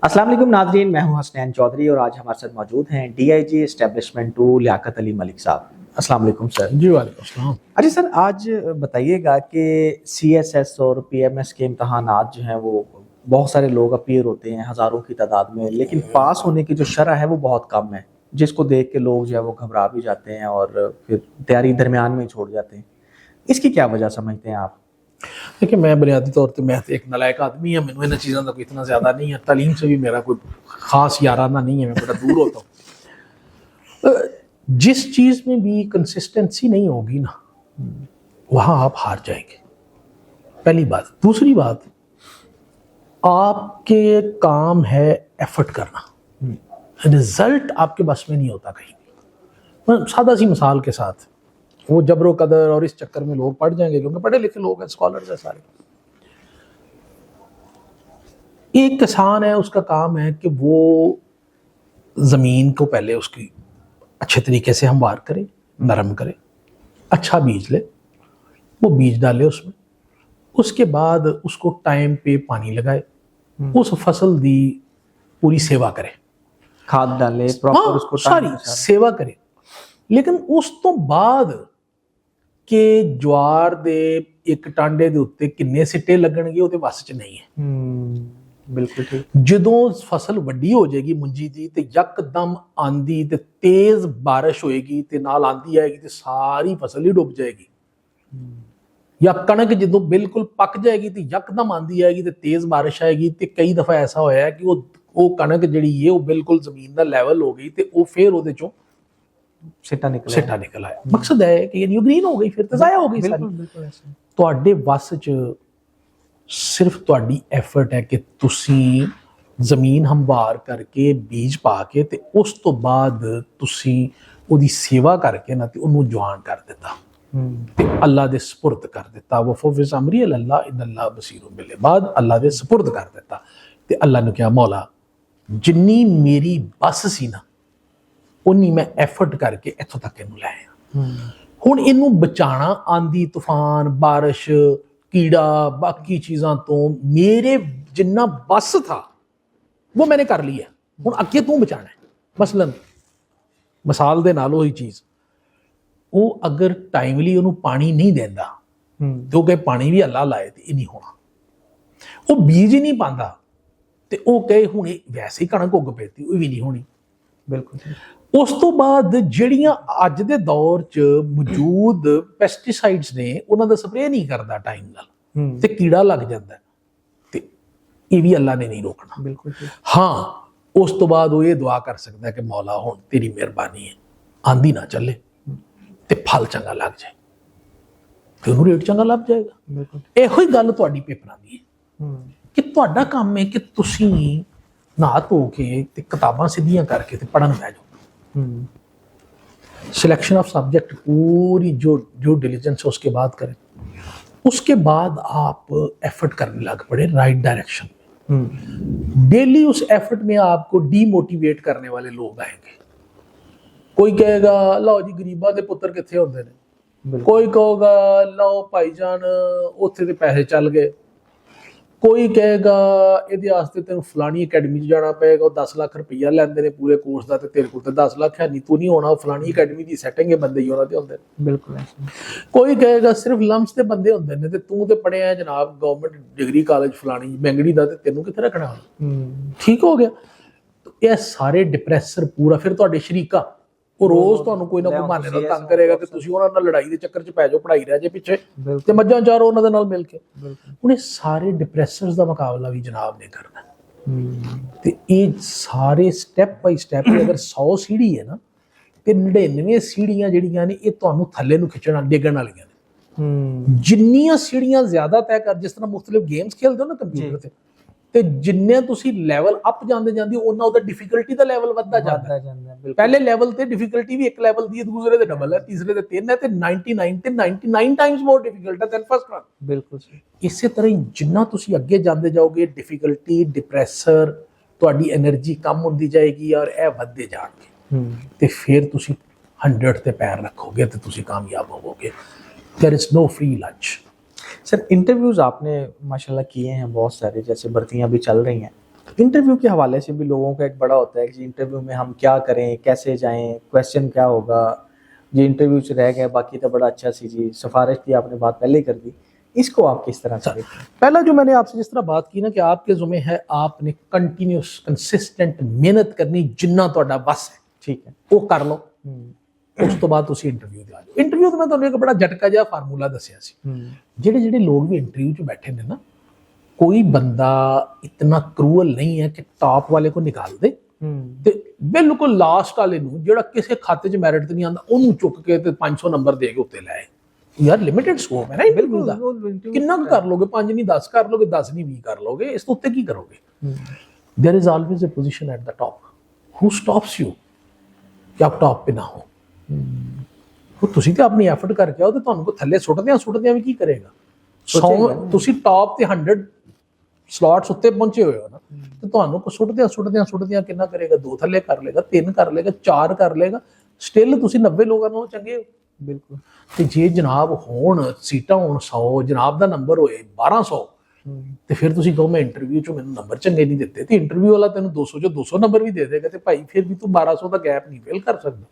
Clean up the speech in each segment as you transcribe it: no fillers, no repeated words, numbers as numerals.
अस्सलाम वालेकुम नाज़रीन, मैं हूं हसनैन चौधरी और आज हमारे साथ मौजूद हैं डीआईजी एस्टेब्लिशमेंट 2 लियाकत अली मलिक साहब। अस्सलाम वालेकुम सर। जी वालेकुम अस्सलाम। अच्छा सर, आज बताइएगा कि सीएसएस और पीएमएस के इम्तहानात जो हैं वो बहुत सारे लोग अपीयर होते हैं हज़ारों की तादाद में, लेकिन पास होने की जो शरह है वो बहुत कम है, जिसको देख के लोग जो है वो घबरा भी जाते हैं और फिर तैयारी दरमियान में ही छोड़ जाते हैं। इसकी क्या वजह समझते हैं आप? देखिए, मैं बुनियादी तौर पर मैं एक नलायक आदमी है, मैंने इन चीज़ों का कोई इतना ज़्यादा नहीं है, तालीम से भी मेरा कोई ख़ास याराना नहीं है, मैं बड़ा दूर होता हूँ। जिस चीज़ में भी कंसिस्टेंसी नहीं होगी ना, वहाँ आप हार जाएंगे, पहली बात। दूसरी बात, आपके काम है एफर्ट करना, रिजल्ट आपके बस में नहीं होता कहीं भी। मैं सादा सी मिसाल के साथ, वो जबरो कदर और इस चक्कर में लोग पढ़ जाएंगे क्योंकि पढ़े लिखे लोग हैं, स्कॉलर्स हैं सारे। एक किसान है, उसका काम है कि वो ज़मीन को पहले उसकी अच्छे तरीके से हमवार करे, नरम करे, अच्छा बीज ले, वो बीज डाले उसमें, उसके बाद उसको टाइम पे पानी लगाए, उस फसल दी पूरी सेवा करे, खाद डाले, प्रॉपर उसको सारी सेवा करे। लेकिन उस तो बाद कि ज्वार दे एक टांडे दे उत्ते किन्ने सिट्टे लगणगे ਉਹਦੇ ਵੱਸ 'ਚ नहीं है। बिल्कुल ठीक। ਜਦੋਂ ਫਸਲ ਵੱਡੀ ਹੋ ਜਾਏਗੀ ਮੁੰਜੀ ਦੀ ਤੇ ਯਕਦਮ ਆਂਦੀ ਤੇ ਤੇਜ਼ ਬਾਰਿਸ਼ ਹੋਏਗੀ ਤੇ ਨਾਲ ਆਂਦੀ ਆਏਗੀ ਤੇ ਸਾਰੀ ਫਸਲ ਹੀ ਡੁੱਬ ਜਾਏਗੀ। ਜਾਂ ਕਣਕ ਜਦੋਂ ਬਿਲਕੁਲ ਪੱਕ ਜਾਏਗੀ ਤੇ ਯਕਦਮ ਆਂਦੀ ਆਏਗੀ ਤੇ ਤੇਜ਼ ਬਾਰਿਸ਼ ਆਏਗੀ ਤੇ ਕਈ ਦਫਾ ਐਸਾ ਹੋਇਆ ਕਿ ਉਹ ਕਣਕ ਜਿਹੜੀ ਹੈ ਉਹ ਬਿਲਕੁਲ ਜ਼ਮੀਨ ਦਾ ਲੈਵਲ ਹੋ ਗਈ ਤੇ ਉਹ ਫੇਰ ਉਹਦੇ ਚੋਂ ਸਿੱਟਾ ਨਿਕਲ ਆਇਆ। ਮਕਸਦ ਹੈ ਕਿ ਇਹ ਗ੍ਰੀਨ ਹੋ ਗਈ, ਫਿਰ ਤੇ ਜ਼ਾਇਆ ਹੋ ਗਈ ਸਾਰੀ। ਤੁਹਾਡੇ ਵੱਸ 'ਚ ਸਿਰਫ ਤੁਹਾਡੀ ਐਫਰਟ ਹੈ ਕਿ ਤੁਸੀਂ ਜ਼ਮੀਨ ਹੰਵਾਰ ਕਰਕੇ ਬੀਜ ਪਾ ਕੇ ਤੇ ਉਸ ਤੋਂ ਬਾਅਦ ਤੁਸੀਂ ਉਹਦੀ ਸੇਵਾ ਕਰਕੇ ਨਾ ਤੇ ਉਹਨੂੰ ਜਵਾਨ ਕਰ ਦਿੱਤਾ ਤੇ ਅੱਲਾ ਦੇ ਸਪੁਰਦ ਕਰ ਦਿੱਤਾ। ਵਫਵਿਜ਼ ਅਮਰੀ ਅਲੱਲਾ ਇਨ ਅੱਲਾ ਬਸੀਰੁ ਬਿਲ ਇਬਾਦ, ਅੱਲਾ ਦੇ ਸਪੁਰਦ ਕਰ ਦਿੱਤਾ ਤੇ ਅੱਲਾ ਨੇ ਕਿਹਾ ਮੌਲਾ ਜਿੰਨੀ ਮੇਰੀ ਬਸ ਸੀ ਨਾ ਉਨੀ ਮੈਂ ਐਫਰਟ ਕਰਕੇ ਇੱਥੋਂ ਤੱਕ ਇਹਨੂੰ ਲੈ ਆਇਆ। ਹੁਣ ਇਹਨੂੰ ਬਚਾਉਣਾ ਆਂਦੀ ਤੂਫਾਨ ਬਾਰਿਸ਼ कीड़ा बाकी चीज़ों तो मेरे जिन्ना बस था वो मैंने कर लिया, हुण अगे तू बचाना है। मसलन मिसाल दे नाल वही चीज़, वो अगर टाइमली उन्होंने पानी नहीं देंदा तो कहे पानी भी अल्लाह लाए तो ये नहीं होना, वो बीज ही नहीं पाता तो वो कहे हुण वैसे ही कणक उग पैती वो भी नहीं होनी। बिल्कुल। उस तो बाद ਜਿਹੜੀਆਂ ਅੱਜ ਦੇ ਦੌਰ 'ਚ ਮੌਜੂਦ ਪੈਸਟੀਸਾਈਡਸ ਨੇ ਉਹਨਾਂ ਦਾ ਸਪਰੇਅ ਨਹੀਂ ਕਰਦਾ ਟਾਈਮ ਨਾਲ ਤੇ ਕੀੜਾ ਲੱਗ ਜਾਂਦਾ ਤੇ ਇਹ ਵੀ ਅੱਲਾ ਨੇ ਨਹੀਂ ਰੋਕਣਾ। ਬਿਲਕੁਲ। ਹਾਂ, ਉਸ ਤੋਂ ਬਾਅਦ ਉਹ ਇਹ ਦੁਆ ਕਰ ਸਕਦਾ ਕਿ ਮੌਲਾ ਹੁਣ ਤੇਰੀ ਮਿਹਰਬਾਨੀ ਹੈ, ਆਂਦੀ ਨਾ ਚੱਲੇ ਤੇ ਫਲ ਚੰਗਾ ਲੱਗ ਜਾਏ ਤੇ ਉਹਨੂੰ ਰੇਟ ਚੰਗਾ ਲੱਗ ਜਾਏਗਾ। ਬਿਲਕੁਲ। ਇਹੋ ਹੀ ਗੱਲ ਤੁਹਾਡੀ ਪੇਪਰਾਂ ਦੀ ਹੈ ਕਿ ਤੁਹਾਡਾ ਕੰਮ ਹੈ ਕਿ ਤੁਸੀਂ ਨਹਾ ਧੋ ਕੇ ਤੇ ਕਿਤਾਬਾਂ ਸਿੱਧੀਆਂ ਕਰਕੇ ਤੇ ਪੜ੍ਹਨ ਬਹਿ ਜਾਓ। सिलेक्शन ऑफ सब्जेक्ट पूरी जो डिलीजेंस है उसके बाद करें, उसके बाद आप एफर्ट करने लग पड़े राइट डायरेक्शन में। डेली उस एफर्ट में आपको डीमोटिवेट करने वाले लोग आएंगे। कोई कहेगा लो जी गरीबा के पुत्र कितने होंगे ने, कोई कहेगा लो भाईजान उत्थे ते पैसे चल गए, कोई कहेगा ਇਹਦੇ ਵਾਸਤੇ ਤੈਨੂੰ ਫਲਾਣੀ ਅਕੈਡਮੀ 'ਚ ਜਾਣਾ ਪਏਗਾ, ਉਹ 10 ਲੱਖ ਰੁਪਈਆ ਲੈਂਦੇ ਨੇ ਪੂਰੇ ਕੋਰਸ ਦਾ ਤੇ ਤੇਰੇ ਕੋਲ ਤੇ 10 ਲੱਖ ਹੈ ਨਹੀਂ, ਤੂੰ ਨਹੀਂ ਹੋਣਾ, ਫਲਾਣੀ ਅਕੈਡਮੀ ਦੀ ਸੈਟਿੰਗ ਹੈ, ਬੰਦੇ ਹੀ ਉਹਨਾਂ ਦੇ ਹੁੰਦੇ ਨੇ। ਬਿਲਕੁਲ। ਕੋਈ ਕਹੇਗਾ ਸਿਰਫ ਲੰਮਸ ਦੇ ਬੰਦੇ ਹੁੰਦੇ ਨੇ ਤੇ ਤੂੰ ਤੇ ਪੜਿਆ ਜਨਾਬ ਗਵਰਨਮੈਂਟ ਡਿਗਰੀ ਕਾਲਜ ਫਲਾਣੀ ਮੈਂਗੜੀ ਦਾ ਤੇ ਤੈਨੂੰ ਕਿੱਥੇ ਰੱਖਣਾ। ਠੀਕ ਹੋ ਗਿਆ। ਇਹ ਸਾਰੇ ਡਿਪਰੈਸਰ ਪੂਰਾ ਫਿਰ ਤੁਹਾਡੇ ਸ਼ਰੀਕਾ ਉਹ ਰੋਜ਼ ਤੁਹਾਨੂੰ ਕੋਈ ਨਾ ਕੋਈ ਬਹਾਨੇ ਨਾਲ ਤੰਗ ਕਰੇਗਾ ਕਿ ਤੁਸੀਂ ਉਹਨਾਂ ਨਾਲ ਲੜਾਈ ਦੇ ਚੱਕਰ 'ਚ ਪੈ ਜਾਓ, ਪੜ੍ਹਾਈ ਰਹਿ ਜੇ ਪਿੱਛੇ ਤੇ ਮੱਝਾਂ ਚਾਰੋ ਉਹਨਾਂ ਦੇ ਨਾਲ ਮਿਲ ਕੇ। ਹੁਣ ਇਹ ਸਾਰੇ ਡਿਪਰੈਸਰਸ ਦਾ ਮੁਕਾਬਲਾ ਵੀ ਜਨਾਬ ਨੇ ਕਰਨਾ ਤੇ ਇਹ ਸਾਰੇ ਸਟੈਪ ਬਾਈ ਸਟੈਪ ਅਗਰ 100 ਸੀੜੀ ਹੈ ਨਾ ਤੇ 99 ਸੀੜੀਆਂ ਜਿਹੜੀਆਂ ਨੇ ਇਹ ਤੁਹਾਨੂੰ ਥੱਲੇ ਨੂੰ ਖਿੱਚਣ ਡਿੱਗਣ ਵਾਲੀਆਂ ਨੇ। ਜਿੰਨੀਆਂ ਸੀੜੀਆਂ ਜ਼ਿਆਦਾ ਤੈਅ ਕਰ, ਜਿਸ ਤਰ੍ਹਾਂ ਮੁਖਤਲਿਫ ਗੇਮਸ ਖੇਲਦੇ ਹੋ ਨਾ ਕੰਪਿਊਟਰ ਤੇ ਜਿੰਨੇ ਤੁਸੀਂ ਲੈਵਲ ਅਪ ਜਾਂਦੇ ਜਾਂਦੇ ਉਹਨਾਂ ਉਹਦਾ ਡਿਫਿਕਲਟੀ ਦਾ ਲੈਵਲ ਵੱਧਦਾ ਜਾਂਦਾ। ਪਹਿਲੇ ਲੈਵਲ ਤੇ ਡਿਫਿਕਲਟੀ ਵੀ ਇੱਕ ਲੈਵਲ ਦੀ ਹੈ, ਦੂਸਰੇ ਤੇ ਡਬਲ ਹੈ, ਤੀਸਰੇ ਤੇ 3 ਹੈ ਤੇ 99 ਤੇ 99 ਟਾਈਮਸ ਮੋਰ ਡਿਫਿਕਲਟ ਹੈ ਦੈਨ ਫਸਟ वन। ਬਿਲਕੁਲ। ਇਸੇ ਤਰ੍ਹਾਂ ਹੀ ਜਿੰਨਾ ਤੁਸੀਂ ਅੱਗੇ ਜਾਂਦੇ ਜਾਓਗੇ ਡਿਫਿਕਲਟੀ ਡਿਪਰੈਸਰ ਤੁਹਾਡੀ એનર્ਜੀ ਕਮ ਹੁੰਦੀ ਜਾਏਗੀ ਔਰ ਇਹ ਵੱਧਦੇ ਜਾਣਗੇ ਤੇ ਫਿਰ ਤੁਸੀਂ 100 ਤੇ ਪੈਰ ਰੱਖੋਗੇ ਤੇ ਤੁਸੀਂ ਕਾਮਯਾਬ ਹੋਵੋਗੇ। There is no free lunch. Sir interviews आपने माशाल्लाह किए हैं बहुत सारे, जैसे भर्तियां भी चल रही हैं, इंटरव्यू के हवाले से भी लोगों का एक बड़ा होता है कि इंटरव्यू में हम क्या करें, कैसे जाएं, क्वेश्चन क्या होगा, ये इंटरव्यू से रह गया, बाकी तो बड़ा अच्छा सी जी सिफारिश की आपने बात पहले ही कर दी, इसको आप किस तरह से देखते हैं? पहला जो मैंने आपसे जिस तरह बात की ना कि आपके जुम्मे है आपने कंटिन्यूस कंसिस्टेंट मेहनत करनी जिन्ना ਤੁਹਾਡਾ बस है, ठीक है। ਉਹ ਕਰ ਲਓ। ਉਸ ਤੋਂ ਬਾਅਦ ਤੁਸੀਂ ਇੰਟਰਵਿਊ ਦੇ ਆ ਜਾਓ। ਇੰਟਰਵਿਊ ਤੇ ਮੈਂ ਤੁਹਾਨੂੰ ਇੱਕ ਬੜਾ ਝਟਕਾ ਜਿਹਾ ਫਾਰਮੂਲਾ ਦੱਸਿਆ ਸੀ। ਜਿਹੜੇ ਲੋਕ ਵੀ ਇੰਟਰਵਿਊ 'ਚ ਬੈਠੇ ਨੇ ਨਾ, ਕੋਈ ਬੰਦਾ ਇਤਨਾ ਕਰੂਅਲ ਨਹੀਂ ਹੈ ਕਿ ਟਾਪ ਵਾਲੇ ਕੋ ਨਿਕਾਲ ਦੇ ਤੇ ਬਿਲਕੁਲ ਲਾਸਟ ਵਾਲੇ ਨੂੰ ਜਿਹੜਾ ਕਿਸੇ ਖਾਤੇ 'ਚ ਮੈਰਿਟ ਤੇ ਨਹੀਂ ਆਉਂਦਾ ਉਹਨੂੰ ਚੁੱਕ ਕੇ ਤੇ 500 ਨੰਬਰ ਦੇ ਕੇ ਉੱਤੇ ਲੈ ਆਏ। ਯਾਰ ਲਿਮਿਟਡ ਸਕੋਪ ਹੈ ਨਾ ਇੰਟਰਵਿਊ ਦਾ, ਕਿੰਨਾ ਕੁ ਕਰ ਲੋਗੇ? 5 ਨਹੀਂ 10 ਕਰ ਲੋਗੇ, 10 ਨਹੀਂ 20 ਕਰ ਲੋਗੇ, ਇਸ ਤੋਂ ਉੱਤੇ ਕੀ ਕਰੋਗੇ? There is always a position at the top who stops you कि आप टॉप पे ना हो। ਉਹ ਤੁਸੀਂ ਤੇ ਆਪਣੀ ਐਫਰਟ ਕਰਕੇ ਆਓ ਤੇ ਤੁਹਾਨੂੰ ਕੋ ਥੱਲੇ ਸੁੱਟਦਿਆਂ ਵੀ ਕੀ ਕਰੇਗਾ? 100 ਤੁਸੀਂ ਟਾਪ ਤੇ 100 ਸਲੋਟਸ ਉੱਤੇ ਪਹੁੰਚੇ ਹੋਏ ਹੋ ਨਾ, ਤੇ ਤੁਹਾਨੂੰ ਕੋ ਸੁੱਟਦਿਆਂ ਕਿੰਨਾ ਕਰੇਗਾ? 2 ਥੱਲੇ ਕਰ ਲੇਗਾ, 3 ਕਰ ਲੇਗਾ, 4 ਕਰ ਲੇਗਾ, ਸਟਿਲ ਤੁਸੀਂ 90 ਲੋਕਾਂ ਨਾਲੋਂ ਚੰਗੇ ਹੋ। ਬਿਲਕੁਲ। ਤੇ ਜੇ ਜਨਾਬ ਹੋਣ ਸੀਟਾਂ ਹੋਣ 100, ਜਨਾਬ ਦਾ ਨੰਬਰ ਹੋਏ 1200, ਤੇ ਫਿਰ ਤੁਸੀਂ ਕਹੋ ਮੈਂ ਇੰਟਰਵਿਊ 'ਚ ਮੈਨੂੰ ਨੰਬਰ ਚੰਗੇ ਨਹੀਂ ਦਿੱਤੇ, ਤੇ ਇੰਟਰਵਿਊ ਵਾਲਾ ਤੈਨੂੰ 200 'ਚੋਂ 200 ਨੰਬਰ ਵੀ ਦੇ ਦੇਗਾ, ਤੇ ਭਾਈ ਫਿਰ भी तू 1200 का गैप नहीं फिल कर सकता।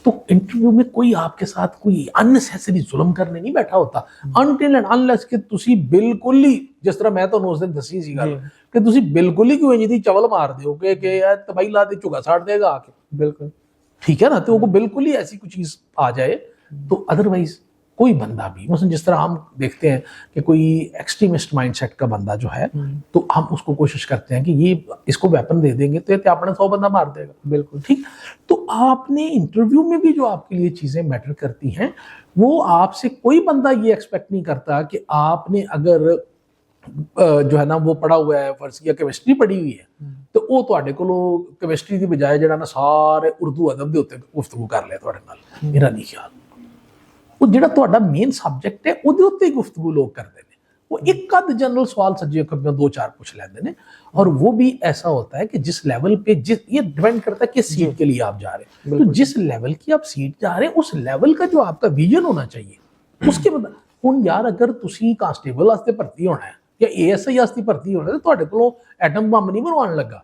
तो इंटरव्यू में कोई आपके साथ कोई अननेसेसरी जुल्म करने नहीं बैठा होता, अनटिल एंड अनलेस कि तुसी बिल्कुल ही जिस तरह मैं ਤੁਹਾਨੂੰ ਉਸ ਦਿਨ ਦੱਸੀ ਸੀ ਗੱਲ ਕਿ ਤੁਸੀਂ ਬਿਲकुल ही ਕਿਉਂ ਇੰਜ ਦੀ ਚਵਲ ਮਾਰ ਦਿਓ ਕਿ ਇਹ ਤਬਾਈ ਲਾ ਦੇ ਝੁਗਾ ਛਾੜ ਦੇਗਾ ਆके। बिल्कुल ठीक है ना, तो वो बिल्कुल ही ऐसी कोई चीज आ जाए तो अदरवाइज कोई बंदा भी मसलन जिस तरह हम देखते हैं कि कोई एक्सट्रीमिस्ट माइंडसेट का बंदा जो है तो हम उसको कोशिश करते हैं कि ये इसको वेपन दे देंगे तो ये अपने 100 बंदा मार देगा। बिल्कुल ठीक। तो आपने इंटरव्यू में भी जो आपके लिए चीजें मैटर करती हैं वो आपसे कोई बंदा ये एक्सपेक्ट नहीं करता कि आपने अगर जो है ना वो पढ़ा हुआ है, फर्ज किया केमिस्ट्री पढ़ी हुई है तो वो ਤੁਹਾਡੇ ਕੋਲੋਂ केमिस्ट्री ਦੀ ਬਜਾਏ ਜਿਹੜਾ ਨਾ ਸਾਰੇ ਉਰਦੂ ਅਦਬ ਦੇ ਉੱਤੇ ਗੁਫ਼ਤਗੂ ਕਰ ਲਿਆ ਤੁਹਾਡੇ ਨਾਲ। ਮੇਰਾ ਨਹੀਂ ਖਿਆਲ ਉਹ ਜਿਹੜਾ ਤੁਹਾਡਾ ਮੇਨ ਸਬਜੈਕਟ ਹੈ ਉਹਦੇ ਉੱਤੇ ਹੀ ਗੁਫ਼ਤਗੂ ਲੋਕ ਕਰਦੇ ਨੇ। वो एक आध जनरल सवाल सज्जे खब्बे 2-4 पूछ लेते हैं, और वो भी ऐसा होता है कि जिस लेवल पे ये डिपेंड करता है किस सीट के लिए आप जा रहे हैं। तो जिस लेवल की आप सीट जा रहे हैं उस लेवल का जो आपका विजन होना चाहिए उसके बाद हुण यार अगर तुसी कांस्टेबल वास्ते भर्ती होना है या ASI वास्ते भर्ती होना है तो ਤੁਹਾਡੇ ਕੋਲੋਂ ਐਟਮ ਬੰਬ ਨਹੀਂ ਬਣਵਾਉਣ ਲੱਗਾ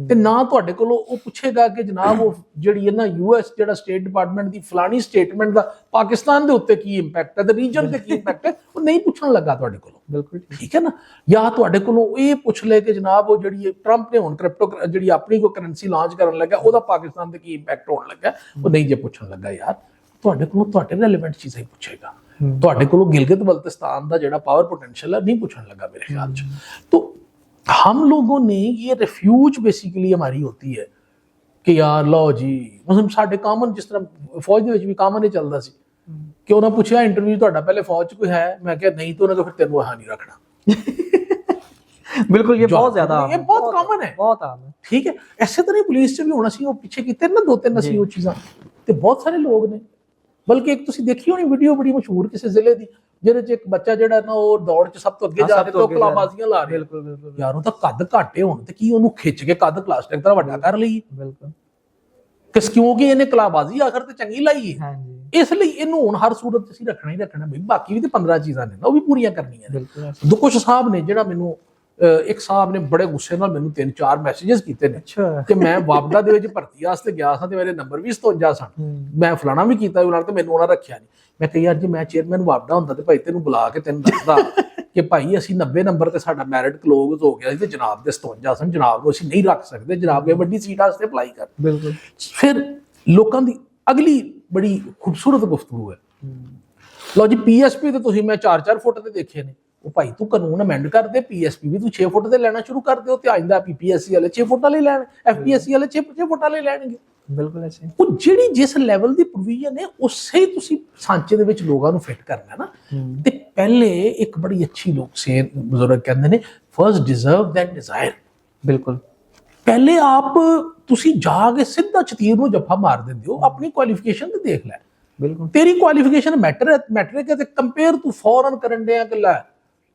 ਤੇ ਨਾ ਤੁਹਾਡੇ ਕੋਲੋਂ ਉਹ ਪੁੱਛੇਗਾ ਕਿ ਜਨਾਬ ਉਹ ਜਿਹੜੀ ਹੈ ਨਾ US ਜਿਹੜਾ ਸਟੇਟ ਡਿਪਾਰਟਮੈਂਟ ਦੀ ਫਲਾਣੀ ਸਟੇਟਮੈਂਟ ਦਾ ਪਾਕਿਸਤਾਨ ਦੇ ਉੱਤੇ ਕੀ ਇੰਪੈਕਟ ਹੈ ਤੇ ਰੀਜਨ ਤੇ ਕੀ ਇੰਪੈਕਟ ਹੈ, ਉਹ ਨਹੀਂ ਪੁੱਛਣ ਲੱਗਾ ਤੁਹਾਡੇ ਕੋਲੋਂ। ਬਿਲਕੁਲ ਠੀਕ ਹੈ ਨਾ। ਜਾਂ ਤੁਹਾਡੇ ਕੋਲੋਂ ਇਹ ਪੁੱਛ ਲੈ ਕਿ ਜਨਾਬ ਉਹ ਜਿਹੜੀ ਟਰੰਪ ਨੇ ਹੁਣ ਕ੍ਰਿਪਟੋ ਜਿਹੜੀ ਆਪਣੀ ਕੋਈ ਕਰੰਸੀ ਲਾਂਚ ਕਰਨ ਲੱਗਾ ਉਹਦਾ ਪਾਕਿਸਤਾਨ ਤੇ ਕੀ ਇੰਪੈਕਟ ਹੋਣ ਲੱਗਾ, ਉਹ ਨਹੀਂ ਜੇ ਪੁੱਛਣ ਲੱਗਾ ਯਾਰ ਤੁਹਾਡੇ ਕੋਲੋਂ ਤੁਹਾਡੇ ਰੈਲੇਵੈਂਟ ਚੀਜ਼ਾਂ ਹੀ ਪੁੱਛੇਗਾ। ਤੁਹਾਡੇ ਕੋਲੋਂ गिलगित बल्तिस्तान ਦਾ ਜਿਹੜਾ ਪਾਵਰ पोटेंशियल है नहीं पूछने लगा मेरे ख्याल से। तो हम लोगों ने ये रिफ्यूज बेसिकली हमारी होती है कि यार लो जी मतलब साढ़े कामन जिस तरह फौज ਦੇ ਵਿੱਚ ਵੀ ਕਾਮਨ ਹੀ ਚੱਲਦਾ ਸੀ ਕਿ ਉਹਨਾਂ ਪੁੱਛਿਆ ਇੰਟਰਵਿਊ ਤੁਹਾਡਾ ਪਹਿਲੇ ਫੌਜ 'ਚ ਕੋਈ ਹੈ, मैं ਕਿਹਾ नहीं, तो उन्होंने फिर तेन वहां नहीं रखना। बिल्कुल ये बहुत ज्यादा ये बहुत कॉमन है, बहुत आम है। ठीक है। ऐसे तो नहीं पुलिस 'ਚ ਵੀ ਹੋਣਾ ਸੀ, ਉਹ ਪਿੱਛੇ ਕੀਤੇ ਨਾ 2-3 ਅਸੀਂ ਉਹ ਚੀਜ਼ਾਂ ਤੇ ਬਹੁਤ ਸਾਰੇ ਲੋਕ ਨੇ। ਬਲਕਿ ਇੱਕ ਤੁਸੀਂ ਦੇਖੀ ਹੋਣੀ ਵੀਡੀਓ ਬੜੀ ਮਸ਼ਹੂਰ ਕਿਸੇ ਜ਼ਿਲ੍ਹੇ ਦੀ ਜਿਹਦੇ 'ਚ ਇੱਕ ਬੱਚਾ ਜਿਹੜਾ ਨਾ ਉਹ ਦੌੜ 'ਚ ਸਭ ਤੋਂ ਅੱਗੇ ਜਾ ਰਿਹਾ ਤੇ ਉਹ ਕਲਾਬਾਜ਼ੀਆਂ ਲਾ ਰਿਹਾ। ਬਿਲਕੁਲ ਬਿਲਕੁਲ ਯਾਰ ਉਹ ਤਾਂ ਕੱਦ ਘਾਟੇ ਹੋਣ ਤੇ ਕੀ ਉਹਨੂੰ ਖਿੱਚ ਕੇ ਕੱਦ ਪਲਾਸਟਿਕ ਦਾ ਵੱਡਾ ਕਰ ਲਈਏ? ਬਿਲਕੁਲ ਕਿਸ ਕਿਉਂਕਿ ਇਹਨੇ ਕਲਾਬਾਜ਼ੀ ਆਖਰ ਤੇ ਚੰਗੀ ਲਾਈ ਹੈ। ਹਾਂਜੀ ਇਸ ਲਈ ਇਹਨੂੰ ਹੁਣ ਹਰ ਸੂਰਤ 'ਚ ਅਸੀਂ ਰੱਖਣਾ ਹੀ ਰੱਖਣਾ ਬਈ। ਬਾਕੀ ਵੀ ਤੇ 15 ਚੀਜ਼ਾਂ ਨੇ ਨਾ ਉਹ ਵੀ ਪੂਰੀਆਂ ਕਰਨੀਆਂ ਨੇ। ਬਿਲਕੁਲ ਦੁਕੁਸ਼ ਸਾਹਿਬ ਨੇ ਜਿਹੜਾ ਮੈਨੂੰ ਇੱਕ ਸਾਹਿਬ ਨੇ ਬੜੇ ਗੁੱਸੇ ਨਾਲ ਮੈਨੂੰ 3-4 ਮੈਸੇजेस ਕੀਤੇ ਨੇ ਕਿ ਮੈਂ ਵਾਪਡਾ ਦੇ ਵਿੱਚ ਭਰਤੀ ਵਾਸਤੇ ਗਿਆ ਸਾਂ ਤੇ ਮੇਰੇ ਨੰਬਰ ਵੀ 57 ਸਨ, ਮੈਂ ਫਲਾਣਾ ਵੀ ਕੀਤਾ ਉਹਨਾਂ ਤੇ ਮੈਨੂੰ ਉਹਨਾਂ ਰੱਖਿਆ ਨਹੀਂ। ਮੈਂ ਕਿਹਾ ਯਾਰ ਜੇ ਮੈਂ ਚੇਅਰਮੈਨ ਵਾਪਡਾ ਹੁੰਦਾ ਤੇ ਭਾਈ ਤੈਨੂੰ ਬੁਲਾ ਕੇ ਤੈਨੂੰ ਦੱਸਦਾ ਕਿ ਭਾਈ ਅਸੀਂ 90 ਨੰਬਰ ਤੇ ਸਾਡਾ ਮੈਰਿਟ ਕਲੋਜ਼ ਹੋ ਗਿਆ ਸੀ ਤੇ ਜਨਾਬ ਦੇ 57 ਸਨ, ਜਨਾਬ ਨੂੰ ਅਸੀਂ ਨਹੀਂ ਰੱਖ ਸਕਦੇ, ਜਨਾਬ ਦੇ ਵੱਡੀ ਸੀਟ ਵਾਸਤੇ ਅਪਲਾਈ ਕਰ। ਬਿਲਕੁਲ ਫਿਰ ਲੋਕਾਂ ਦੀ ਅਗਲੀ ਬੜੀ ਖੂਬਸੂਰਤ ਗੁਫ਼ਤਗੂ ਹੈ। ਲਓ ਜੀ PSP ਤੇ ਤੁਸੀਂ ਮੈਂ 4-4 ਫੁੱਟ ਤੇ ਦੇਖੇ ਨੇ, ਉਹ ਭਾਈ ਤੂੰ ਕਾਨੂੰਨ ਅਮੈਂਡ ਕਰ ਦੇ, PSP ਵੀ ਤੂੰ 6 ਫੁੱਟ ਤੇ ਲੈਣਾ ਸ਼ੁਰੂ ਕਰ ਦਿਓ ਤੇ ਆਇੰਦਾ PPSC ਵਾਲੇ 6 ਫੁੱਟ ਵਾਲੇ ਲੈਣ, FPSC ਵਾਲੇ 6 ਫੁੱਟ ਵਾਲੇ ਲੈਣਗੇ। ਬਿਲਕੁਲ ਐਸੇ ਉਹ ਜਿਹੜੀ ਜਿਸ ਲੈਵਲ ਦੀ ਪ੍ਰੋਵੀਜ਼ਨ ਹੈ ਉਸੇ ਹੀ ਤੁਸੀਂ ਸਾਂਚੇ ਦੇ ਵਿੱਚ ਲੋਕਾਂ ਨੂੰ ਫਿੱਟ ਕਰਨਾ ਨਾ। ਤੇ ਪਹਿਲੇ ਇੱਕ ਬੜੀ ਅੱਛੀ ਲੋਕ ਸੇ ਬਜ਼ੁਰਗ ਕਹਿੰਦੇ ਨੇ ਫਰਸਟ ਡਿਜ਼ਰਵ ਦੈਨ ਡਿਜ਼ਾਇਰ। ਬਿਲਕੁਲ ਪਹਿਲੇ ਆਪ ਤੁਸੀਂ ਜਾ ਕੇ ਸਿੱਧਾ ਚਤੀਰ ਨੂੰ ਜੱਫਾ ਮਾਰ ਦਿੰਦੇ ਹੋ, ਆਪਣੀ ਕੁਆਲੀਫਿਕੇਸ਼ਨ ਤੇ ਦੇਖ ਲੈ। ਬਿਲਕੁਲ ਤੇਰੀ ਕੁਆਲੀਫਿਕੇਸ਼ਨ ਮੈਟ੍ਰਿਕ ਹੈ ਤੇ ਕੰਪੇਅਰ ਤੂੰ ਫੌਰਨ ਕਰਨ ਡਿਆ ਕਿ ਲੈ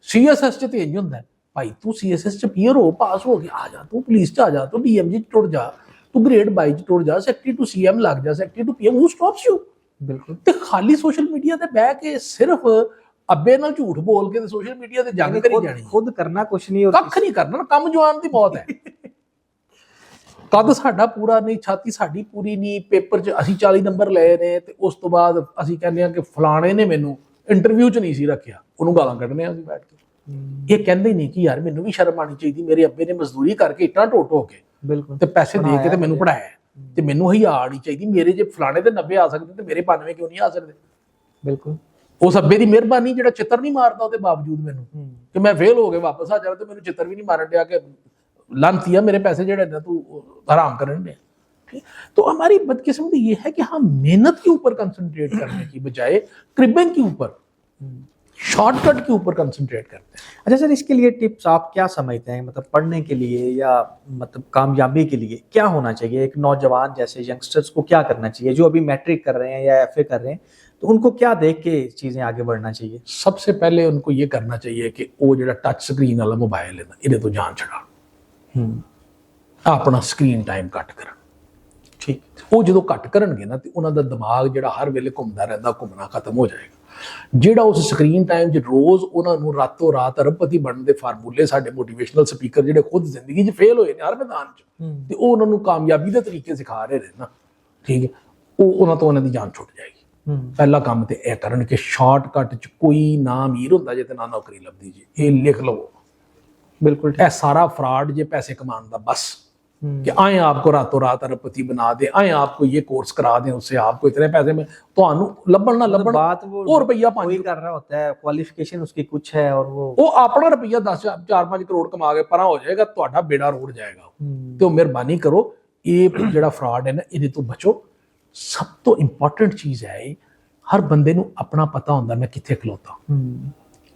CSS 'ਚ ਤੇ ਇੰਜ ਹੁੰਦਾ ਭਾਈ ਤੂੰ CSS 'ਚ ਪੀਅਰ ਹੋ ਪਾਸ ਹੋ ਗਿਆ, ਆ ਜਾ ਤੂੰ ਪੁਲਿਸ 'ਚ ਆ ਜਾ, ਤੂੰ DMG 'ਚ ਟੁਰ ਜਾ, ਤੂੰ ਗ੍ਰੇਡ 22 'ਚ ਟੁਰ ਜਾ, ਸੈਕਟਰੀ ਟੂ CM ਲੱਗ ਜਾ, secretary to PM, who stops you. ਬਿਲਕੁਲ ਤੇ ਖਾਲੀ ਸੋਸ਼ਲ ਮੀਡੀਆ ਤੇ ਬਹਿ ਕੇ ਸਿਰਫ ਅੱਬੇ ਨਾਲ ਝੂਠ ਬੋਲ ਕੇ ਤੇ ਸੋਸ਼ਲ ਮੀਡੀਆ ਤੇ ਜੰਗ ਕਰੀ ਜਾਣੀ। खुद करना कुछ नहीं और ਕੱਖ ਨਹੀਂ ਕਰਨਾ, ਕੰਮ ਜਵਾਨ ਦੀ ਬਹੁਤ ਹੈ। ਕਦ ਸਾਡਾ ਪੂਰਾ ਨਹੀਂ, ਛਾਤੀ ਸਾਡੀ ਪੂਰੀ ਨਹੀਂ, ਪੇਪਰ 'ਚ ਅਸੀਂ 40 ਨੰਬਰ ਲਏ ਨੇ ਤੇ ਉਸ ਤੋਂ ਬਾਅਦ ਅਸੀਂ ਕਹਿੰਦੇ ਆ ਕਿ ਫਲਾਣੇ ਨੇ ਮੈਨੂੰ ਇੰਟਰਵਿਊ 'ਚ ਨਹੀਂ ਸੀ ਰੱਖਿਆ, ਉਹਨੂੰ ਗਾਲਾਂ ਕੱਢਨੇ ਆ ਅਸੀਂ ਬੈਠ ਕੇ। ਇਹ ਕਹਿੰਦੇ ਨਹੀਂ ਕਿ ਯਾਰ ਮੈਨੂੰ ਵੀ ਸ਼ਰਮ ਆਣੀ ਚਾਹੀਦੀ, ਮੇਰੇ ਅੱਬੇ ਨੇ ਮਜ਼ਦੂਰੀ ਕਰਕੇ ਇੱਟਾਂ ਢੋ ਕੇ बिल्कुल ਤੇ ਪੈਸੇ ਦੇ ਕੇ ਤੇ ਮੈਨੂੰ ਪੜਾਇਆ, ਤੇ ਮੈਨੂੰ ਹੀ ਆਣੀ ਚਾਹੀਦੀ। ਮੇਰੇ ਜੇ ਫਲਾਣੇ ਦੇ 90 ਆ ਸਕਦੇ ਤੇ ਮੇਰੇ 92 ਕਿਉਂ ਨਹੀਂ ਆ ਸਕਦੇ? बिल्कुल ਉਸ ਅੱਬੇ ਦੀ ਮਿਹਰਬਾਨੀ ਜਿਹੜਾ ਚਿੱਤਰ ਨਹੀਂ ਮਾਰਦਾ ਉਹਦੇ ਬਾਵਜੂਦ ਮੈਨੂੰ ਕਿ ਮੈਂ ਫੇਲ ਹੋ ਕੇ ਵਾਪਸ ਆ ਜਾਵਾਂ ਤੇ ਮੈਨੂੰ ਚਿੱਤਰ ਵੀ ਨਹੀਂ ਮਾਰਨ ਡਿਆ ਕਿ लानतिया मेरे पैसे जड़े ना तू हराम करने दे। तो हमारी बदकिस्मती ये है कि हम मेहनत के ऊपर कंसंट्रेट करने की बजाय क्रिबिंग के ऊपर, शॉर्टकट के ऊपर कंसंट्रेट करते हैं। अच्छा सर, इसके लिए टिप्स आप क्या समझते हैं? मतलब पढ़ने के लिए या मतलब कामयाबी के लिए क्या होना चाहिए? एक नौजवान जैसे यंगस्टर्स को क्या करना चाहिए जो अभी मैट्रिक कर रहे हैं या एफए कर रहे हैं, तो उनको क्या देख के चीजें आगे बढ़ना चाहिए? सबसे पहले उनको ये करना चाहिए कि वो जो टच स्क्रीन वाला मोबाइल है ना, इहदे तो जान छड़ा, अपना स्क्रीन टाइम घट कर। ठीक, वो जो घट करनगे ना तो उन्होंने दिमाग जो हर वेले घूमता रहता, घूमना खत्म हो जाएगा। जोड़ा उस स्क्रीन टाइम रोज़ उन्होंने रातों रात अरबपति बनने के फार्मूले साडे मोटिवेशनल स्पीकर जो खुद जिंदगी च फेल होए हर मैदान च, तो उन्होंने कामयाबी के तरीके सिखा रहे हैं ना, ठीक है, वो उन्होंने तो उन्होंने जान छुट जाएगी। पहला काम तो यह करन कि शॉर्टकट च कोई ना अमीर होंदा जे ते ना नौकरी लभदी जी, ये लिख लवो। बिल्कुल, यह सारा फ्रॉड जे पैसे कमाने का बस, कि आए आपको रातों रात अरबपति बना दे, आए आपको ये कोर्स करा दें, उससे आपको इतने पैसे में तो लभन ना लभन बात वो रुपया कोई कर रहा होता है, क्वालिफिकेशन उसकी कुछ है और वो अपना रुपया 4-5 करोड़ कमा के परा हो जाएगा, तो बेड़ा रोड़ जाएगा। तो मेहरबानी करो, ये जो फ्रॉड है ना, ये तो बचो। सब तो इंपॉर्टेंट चीज़ है, हर बंदे नूं अपना पता होंदा मैं कित्थे खलोता।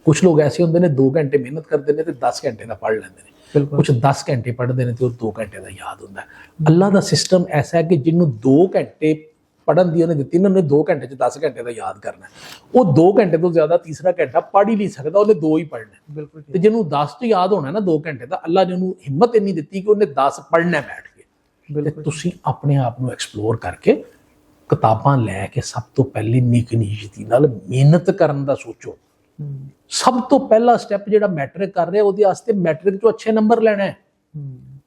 कुछ लोग ऐसे होंदे ने 2 घंटे मेहनत करते हैं तो 10 घंटे का पढ़ लेंदे ने, कुछ 10 घंटे पढ़ते हैं तो 2 घंटे का याद होंदा है। अल्लाह का सिस्टम ऐसा है कि जिन्हों 2 घंटे पढ़न दी उन्हें दित्ती, उन्होंने 2 घंटे च 10 घंटे का याद करना है। वो 2 घंटे तो ज्यादा तीसरा घंटा पढ़ ही नहीं सकता, उन्हें 2 ही पढ़ना है। बिल्कुल, तो जिन्होंने 10 च याद होना है ना 2 घंटे का, अल्लाह ने उन्होंने हिम्मत इन्नी दित्ती कि उन्हें 10 पढ़ना बैठ के। तुसीं अपने आप को एक्सप्लोर करके किताबां लैके सब तो पहले निकनीयती नाल मेहनत करन दा सोचो। सब तो पहला स्टैप जो मैट्रिक कर रहे उहदे वास्ते मैट्रिक चो अच्छे नंबर लेना है,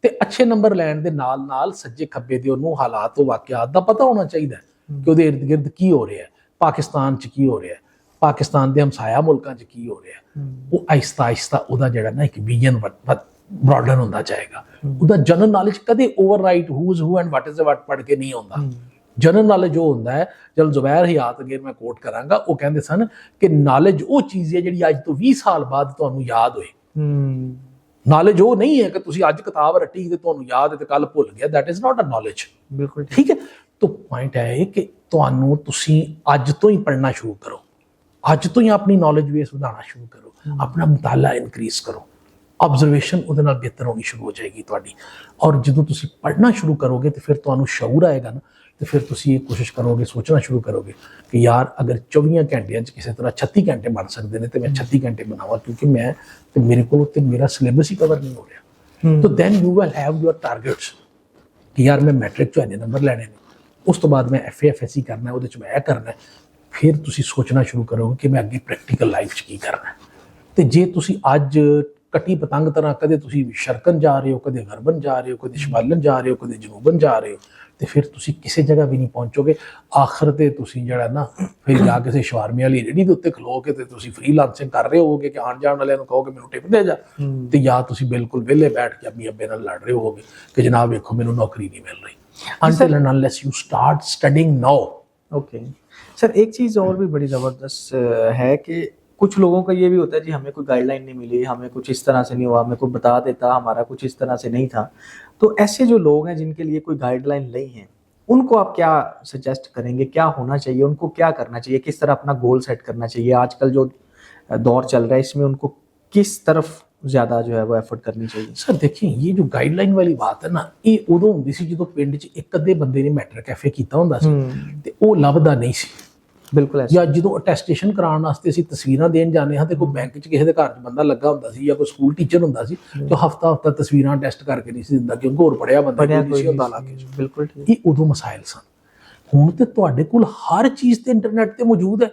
ते अच्छे नंबर लैण दे नाल नाल सज्जे खब्बे दे उहनूं हालात वाकियात दा पता होना चाहिए कि उहदे इर्द गिर्द की हो रहा है, पाकिस्तान च की हो रहा है, पाकिस्तान दे हमसाया मुल्कां च की हो रहा है। वो आहिस्ता आहिस्ता उहदा जिहड़ा ना एक विजन ब्रॉडन होंदा जाएगा। उहदा जनरल नॉलेज कदे overwrite who is who and what is what पढ़ के नहीं होंदा। जनरल नॉलेज जो होंदा है, जब जुबैर हयात अगे मैं कोट करांगा, वो कहंदे सन कि नॉलेज वो चीज़ है जिहड़ी अज तो 20 साल बाद तुहानूं याद होए। नॉलेज वो नहीं है कि तुसीं अज किताब रटी ते तुहानूं याद है ते कल भुल गया, that is not a knowledge. बिल्कुल ठीक है। तो पॉइंट है कि तुहानूं तुसीं अज तो ही पढ़ना शुरू करो, अज तो ही अपनी नॉलेज बेस बढ़ाना शुरू करो, अपना मुताला इनक्रीज करो, ऑब्जरवेशन उहदे नाल बेहतर होनी शुरू हो जाएगी तुहाडी। और जदों तुसीं पढ़ना शुरू करोगे तो फिर तुहानूं शऊर आएगा ना, तो फिर तुसीं ये कोशिश करोगे, सोचना शुरू करोगे कि यार अगर 24 घंटे किसी तरह 36 घंटे बन सकते हैं तो मैं 36 घंटे बनावा, क्योंकि मैं तो मेरे को तो मेरा सिलेबस ही कवर नहीं हो रहा। तो then you will have your targets कि यार मैं मैट्रिक चो इन्ने नंबर लैने ने, उस तो बाद मैं एफए एफएससी करना है, उहदे च मैं करना है। फिर तुसीं सोचना शुरू करोगे कि मैं अगे प्रैक्टिकल लाइफ च की करना है। तो जे तुसीं अज कटी पतंग तरह कदे तुसीं शरकन जा रहे हो, कदे गरबन जा रहे हो, कदे शमालन जा रहे हो, कदे जनूबन जा रहे हो, तो फिर तुसीं किसी जगह भी नहीं पहुँचोगे। आखिर ते तुसीं जिहड़ा ना फिर जा किसी शवारमे वाली रेहड़ी दे उत्ते खलो के ते तुसीं फ्रीलांसिंग कर रहे होगे कि आण जाण वालिआं नूं कहोगे मैनूं टिप दे जा, ते या तुसीं बिल्कुल विहले बैठ के अम्मी अब्बे नाल लड़ रहे होगे कि जनाब वेखो मैनूं नौकरी नहीं मिल रही। Until and unless you start studying now। Okay sir, एक चीज़ और भी बड़ी ज़बरदस्त है कि कुछ लोगों का ये भी होता है जी हमें कोई गाइडलाइन नहीं मिली, हमें कुछ इस तरह से नहीं हुआ, हमें कोई बता देता हमारा कुछ इस तरह से नहीं था। तो ऐसे जो लोग हैं जिनके लिए कोई गाइडलाइन नहीं है, उनको आप क्या सजेस्ट करेंगे, क्या होना चाहिए, उनको क्या करना चाहिए, किस तरह अपना गोल सेट करना चाहिए? आजकल जो दौर चल रहा है इसमें उनको किस तरफ ज़्यादा जो है वो एफर्ट करनी चाहिए? सर देखिए, ये जो गाइडलाइन वाली बात है ना, ये उदों हुंदी सी जदों पिंड 'च एक अद्धे बंदे ने मैट्रिक एफए कीता हुंदा सी ते वो लभदा नहीं सी। बिल्कुल ऐसा। या जो अटैसटेशन कराने वास्ते असीं तस्वीरां देण जाने हाँ तो कोई बैंक च किसी दे घर च बंदा लगा हुंदा सी या कोई स्कूल टीचर हुंदा सी तो हफ्ता हफ्ता तस्वीरां टेस्ट करके नहीं सी दिंदा, क्योंकि होर पढ़िया बंदा कोई सी हुंदा इलाके च। बिल्कुल ठीक। ये उदों मसाइल सन। हुण ते तुहाडे कोल हर चीज़ ते इंटरनेट ते मौजूद है।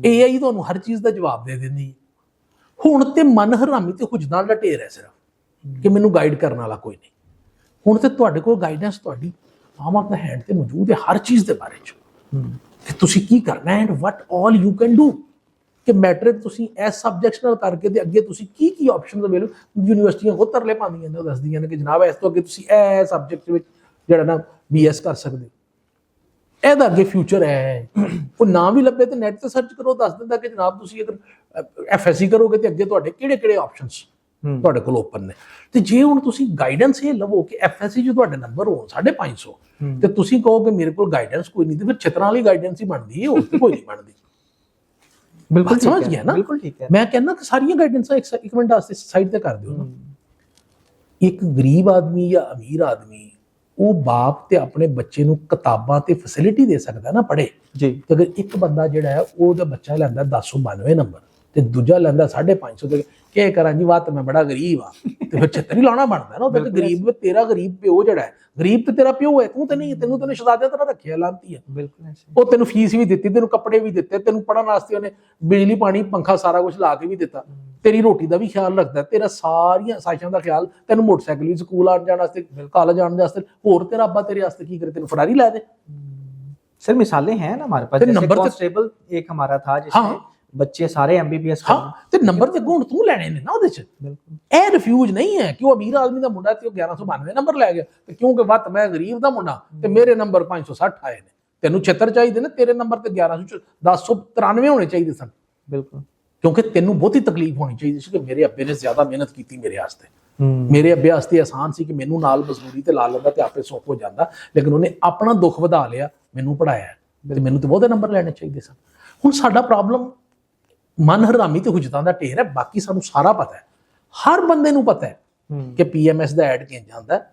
AI ਤੁਹਾਨੂੰ ਹਰ ਚੀਜ਼ ਦਾ ਜਵਾਬ ਦੇ ਦਿੰਦੀ ਹੈ। ਹੁਣ ਤੇ ਮਨ ਹਰਾਮੀ ਤੇ ਹੁਜਦਾਂ ਦਾ ਢੇਰ ਹੈ ਸਿਰਫ ਕਿ ਮੈਨੂੰ ਗਾਈਡ ਕਰਨ ਵਾਲਾ ਕੋਈ ਨਹੀਂ। ਹੁਣ ਤੇ ਤੁਹਾਡੇ ਕੋਲ ਗਾਈਡੈਂਸ ਤੁਹਾਡੀ palm of the hand ਤੇ ਮੌਜੂਦ ਹੈ ਹਰ ਚੀਜ਼ ਦੇ ਬਾਰੇ ਚ ਕਿ ਤੁਸੀਂ ਕੀ ਕਰਨਾ ਹੈ and what all you can do. ਕਿ ਮੈਟ੍ਰਿਕ ਤੁਸੀਂ ਇਸ ਸਬਜੈਕਟਸ ਨਾਲ ਕਰਕੇ ਤੇ ਅੱਗੇ ਤੁਸੀਂ ਕੀ ਆਪਸ਼ਨਸ ਅਵੇਲੇਬਲ। ਯੂਨੀਵਰਸਿਟੀਆਂ ਬਹੁਤ ਤਰਲੇ ਪਾਉਂਦੀਆਂ ਨੇ, ਉਹ ਦੱਸਦੀਆਂ ਨੇ ਕਿ ਜਨਾਬ ਇਸ ਤੋਂ ਅੱਗੇ ਤੁਸੀਂ ਇਹ ਸਬਜੈਕਟ ਵਿੱਚ ਜਿਹੜਾ ਨਾ BS ਕਰ ਸਕਦੇ ਹੋ, ਇਹਦਾ ਅੱਗੇ ਫਿਊਚਰ ਹੈ। ਉਹ ਨਾ ਵੀ ਲੱਭੇ ਤੇ ਨੈਟ ਤੇ ਸਰਚ ਕਰੋ, ਦੱਸ ਦਿੰਦਾ ਕਿ ਜਨਾਬ ਤੁਸੀਂ ਅਗਰ FSC ਕਰੋਗੇ ਤੇ ਅੱਗੇ ਤੁਹਾਡੇ ਕਿਹੜੇ ਆਪਸ਼ਨਸ ਤੁਹਾਡੇ ਕੋਲ ਓਪਨ ਨੇ। ਤੇ ਜੇ ਹੁਣ ਤੁਸੀਂ ਗਾਈਡੈਂਸ ਇਹ ਲਵੋ ਕਿ FSC 'ਚ ਤੁਹਾਡੇ ਨੰਬਰ ਹੋਣ 550 ਤੇ ਤੁਸੀਂ ਕਹੋ ਕਿ ਮੇਰੇ ਕੋਲ ਗਾਈਡੈਂਸ ਕੋਈ ਨਹੀਂ, ਤੇ ਫਿਰ ਛਿੱਤਰਾਂ ਵਾਲੀ ਗਾਈਡੈਂਸ ਹੀ ਬਣਦੀ ਹੈ, ਹੋਰ ਤੇ ਕੋਈ ਨਹੀਂ ਬਣਦੀ। ਬਿਲਕੁਲ ਸਮਝ ਗਿਆ ਨਾ। ਬਿਲਕੁਲ ਠੀਕ ਹੈ। ਮੈਂ ਕਹਿੰਦਾ ਕਿ ਸਾਰੀਆਂ ਗਾਈਡੈਂਸਾਂ ਇੱਕ ਮਿੰਟ ਵਾਸਤੇ ਸਾਈਡ ਤੇ ਕਰ ਦਿਓ ਨਾ। ਇੱਕ ਗਰੀਬ ਆਦਮੀ ਜਾਂ ਅਮੀਰ ਆਦਮੀ ਉਹ ਬਾਪ ਤੇ ਆਪਣੇ ਬੱਚੇ ਨੂੰ ਕਿਤਾਬਾਂ ਤੇ ਫੈਸਿਲਿਟੀ ਦੇ ਸਕਦਾ ਨਾ ਪੜ੍ਹੇ ਜੀ। ਤੇ ਅਗਰ ਇੱਕ ਬੰਦਾ ਜਿਹੜਾ ਹੈ ਉਹਦਾ ਬੱਚਾ ਲੈਂਦਾ 1092 ਨੰਬਰ ਤੇ ਦੂਜਾ ਲੈਂਦਾ 550 ਤੇ ਕੀ ਕਰਾਂ ਜੀ, ਵਾਤ ਮੈਂ ਬੜਾ ਗਰੀਬ ਆ ਤੇ ਫਿਰ ਛੱਤਰ ਹੀ ਲਾਉਣਾ ਬਣਦਾ ਨਾ। ਉਹ ਤੇ ਗਰੀਬ ਤੇਰਾ ਗਰੀਬ ਪਿਓ ਜਿਹੜਾ ਹੈ, ਗਰੀਬ ਤੇ ਤੇਰਾ ਪਿਓ ਹੈ, ਤੂੰ ਤੇ ਨਹੀਂ। ਤੈਨੂੰ ਸ਼ਹਜ਼ਾਦੇ ਤਰ੍ਹਾਂ ਰੱਖਿਆ ਲਾਂਤੀ ਹੈ। ਬਿਲਕੁਲ ਉਹ ਤੈਨੂੰ ਫੀਸ ਵੀ ਦਿੱਤੀ, ਤੈਨੂੰ ਕੱਪੜੇ ਵੀ ਦਿੱਤੇ, ਤੈਨੂੰ ਪੜ੍ਹਨ ਵਾਸਤੇ ਉਹਨੇ ਬਿਜਲੀ ਪਾਣੀ ਪੰਖਾ ਸਾਰਾ ਕੁਝ ਲਾ ਕੇ ਵੀ ਦਿੱਤਾ, ਤੇਰੀ ਰੋਟੀ ਦਾ ਵੀ ਖਿਆਲ ਰੱਖਦਾ, ਤੇਰਾ ਸਾਰੀਆਂ ਸਾਇਸ਼ਾਂ ਦਾ ਖਿਆਲ, ਤੈਨੂੰ ਮੋਟਰਸਾਈਕਲ ਵੀ ਸਕੂਲ ਆਉਣ ਜਾਣ ਵਾਸਤੇ, ਕਾਲਜ ਜਾਣ वास्ते। ਹੋਰ ਤੇਰਾ ਅੱਬਾ ਤੇਰੇ ਵਾਸਤੇ ਕੀ ਕਰੇ, ਤੈਨੂੰ ਫਰਾਰੀ ਲੈ दे। सर मिसालें हैं ना हमारे पास, जैसे कांस्टेबल एक हमारा था जिसमें बच्चे सारे MBBS हाँ ਤੇ ਨੰਬਰ ਤੇ ਗੁਣ ਤੂੰ ਲੈਣੇ ਨੇ ਨਾ ਉਹਦੇ ਚ। ਇਹ ਰਿਫਿਊਜ ਨਹੀਂ ਹੈ ਕਿ ਉਹ ਅਮੀਰ ਆਦਮੀ ਦਾ ਮੁੰਡਾ ਤੇ ਉਹ 1192 ਨੰਬਰ ਲੈ ਗਿਆ ਤੇ ਕਿਉਂਕਿ ਵੱਤ ਮੈਂ ਗਰੀਬ ਦਾ ਮੁੰਡਾ ਤੇ ਮੇਰੇ ਨੰਬਰ 560 ਆਏ ਨੇ, ਤੈਨੂੰ 76 ਚਾਹੀਦੇ ਨੇ, ਤੇਰੇ ਨੰਬਰ ਤੇ 1093 ਹੋਣੇ ਚਾਹੀਦੇ ਸਨ। ਬਿਲਕੁਲ। ਕਿਉਂਕਿ ਤੈਨੂੰ ਬਹੁਤੀ ਤਕਲੀਫ ਹੋਣੀ ਚਾਹੀਦੀ ਸੀ ਕਿ ਮੇਰੇ ਅੱਬੇ ਨੇ ਜ਼ਿਆਦਾ ਮਿਹਨਤ ਕੀਤੀ ਮੇਰੇ ਵਾਸਤੇ। ਮੇਰੇ ਅੱਬੇ ਵਾਸਤੇ ਆਸਾਨ ਸੀ ਕਿ ਮੈਨੂੰ ਨਾਲ ਮਜ਼ਦੂਰੀ ਤੇ ਲਾ ਲੈਂਦਾ ਤੇ ਆਪੇ ਸੁੱਖ ਹੋ ਜਾਂਦਾ, ਲੇਕਿਨ ਉਹਨੇ ਆਪਣਾ ਦੁੱਖ ਵਧਾ ਲਿਆ, ਮੈਨੂੰ ਪੜਾਇਆ ਤੇ ਮੈਨੂੰ ਤੇ ਬਹੁਤੇ ਨੰਬਰ ਲੈਣੇ ਚਾਹੀਦੇ ਸਨ। ਹੁਣ ਸਾਡਾ ਪ੍ਰੋਬਲਮ ਮਨ ਹਰਾਮੀ ਤੇ ਹੁਜਤਾਂ ਦਾ ਢੇਰ ਹੈ। ਬਾਕੀ ਸਾਨੂੰ ਸਾਰਾ ਪਤਾ ਹੈ, ਹਰ ਬੰਦੇ ਨੂੰ ਪਤਾ ਹੈ ਕਿ PMS ਦਾ ਐਡ ਕਿੰਜ ਜਾਂਦਾ ਹੈ,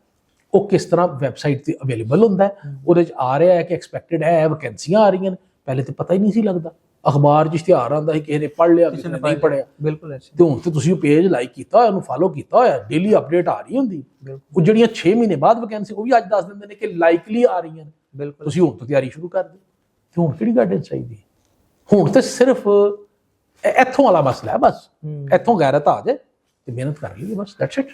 ਉਹ ਕਿਸ ਤਰ੍ਹਾਂ ਵੈਬਸਾਈਟ ਤੇ ਅਵੇਲੇਬਲ ਹੁੰਦਾ ਹੈ, ਉਹਦੇ ਚ ਆ ਰਿਹਾ ਹੈ ਕਿ ਐਕਸਪੈਕਟਡ ਹੈ, ਵੈਕੈਂਸੀਆਂ ਆ ਰਹੀਆਂ ਨੇ। ਪਹਿਲੇ ਤੇ ਪਤਾ ਹੀ ਨਹੀਂ ਸੀ ਲੱਗਦਾ, ਅਖਬਾਰ 'ਚ ਇਸ਼ਤਿਹਾਰ ਆਉਂਦਾ ਸੀ, ਕਿਸੇ ਨੇ ਪੜ੍ਹ ਲਿਆ, ਕਿਸੇ ਨੇ ਨਹੀਂ ਪੜ੍ਹਿਆ। ਬਿਲਕੁਲ ਐਸੇ। ਤੇ ਹੁਣ ਤੇ ਤੁਸੀਂ ਉਹ ਪੇਜ ਲਾਈਕ ਕੀਤਾ ਹੋਇਆ, ਉਹਨੂੰ ਫਾਲੋ ਕੀਤਾ ਹੋਇਆ, ਡੇਲੀ ਅਪਡੇਟ ਆ ਰਹੀ ਹੁੰਦੀ। ਉਹ ਜਿਹੜੀਆਂ 6 ਮਹੀਨੇ ਬਾਅਦ ਵੈਕੈਂਸੀ ਉਹ ਵੀ ਅੱਜ ਦੱਸ ਦਿੰਦੇ ਨੇ ਕਿ ਲਾਈਕਲੀ ਆ ਰਹੀਆਂ ਨੇ। ਬਿਲਕੁਲ। ਤੁਸੀਂ ਹੁਣ ਤੋਂ ਤਿਆਰੀ ਸ਼ੁਰੂ ਕਰ ਦਿਓ। ਤੇ ਹੁਣ ਕਿਹੜੀ ਗਾਈਡੈਂਸ ਚਾਹੀਦੀ? ਹੁਣ ਤੇ ਸਿਰਫ ਇੱਥੋਂ ਵਾਲਾ ਮਸਲਾ ਹੈ, ਬਸ ਇੱਥੋਂ ਗੈਰਤ ਆ ਜਾਏ ਤੇ ਮਿਹਨਤ ਕਰ ਲਈਏ, ਬਸ ਦੈਟਸ ਇਟ।